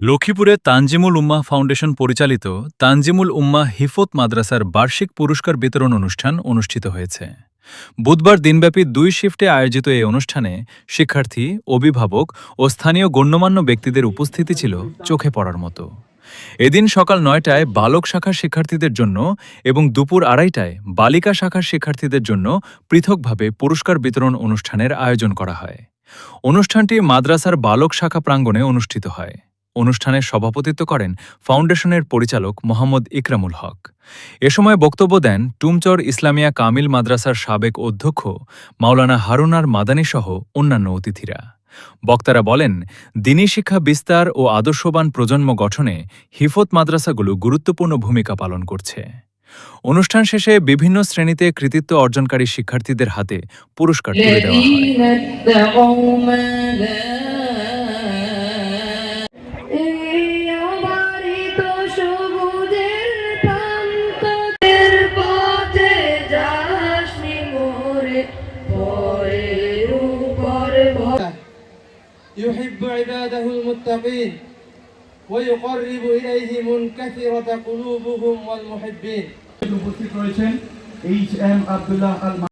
লক্ষ্মীপুরে তানজিমুল উম্মাহ ফাউন্ডেশন পরিচালিত তানজিমুল উম্মাহ হিফত মাদ্রাসার বার্ষিক পুরস্কার বিতরণ অনুষ্ঠান অনুষ্ঠিত হয়েছে। বুধবার দিনব্যাপী 2 শিফটে আয়োজিত এই অনুষ্ঠানে শিক্ষার্থী, অভিভাবক ও স্থানীয় গণ্যমান্য ব্যক্তিদের উপস্থিতি ছিল চোখে পড়ার মতো। এদিন সকাল 9টায় বালক শাখার শিক্ষার্থীদের জন্য এবং দুপুর 2:30টায় বালিকা শাখার শিক্ষার্থীদের জন্য পৃথকভাবে পুরস্কার বিতরণ অনুষ্ঠানের আয়োজন করা হয়। অনুষ্ঠানটি মাদ্রাসার বালক শাখা প্রাঙ্গণে অনুষ্ঠিত হয়। অনুষ্ঠানের সভাপতিত্ব করেন ফাউন্ডেশনের পরিচালক মোহাম্মদ ইকরামুল হক। এ সময় বক্তব্য দেন টুমচর ইসলামিয়া কামিল মাদ্রাসার সাবেক অধ্যক্ষ মাওলানা হারুনার মাদানী সহ অন্যান্য অতিথিরা। বক্তারা বলেন, দ্বীনি শিক্ষা বিস্তার ও আদর্শবান প্রজন্ম গঠনে হিফত মাদ্রাসাগুলো গুরুত্বপূর্ণ ভূমিকা পালন করছে। অনুষ্ঠান শেষে বিভিন্ন শ্রেণীতে কৃতিত্ব অর্জনকারী শিক্ষার্থীদের হাতে পুরস্কার তুলে দেওয়া হয়। يحب عباده المتقين ويقرب إليهم الكثرة قلوبهم والمحبين.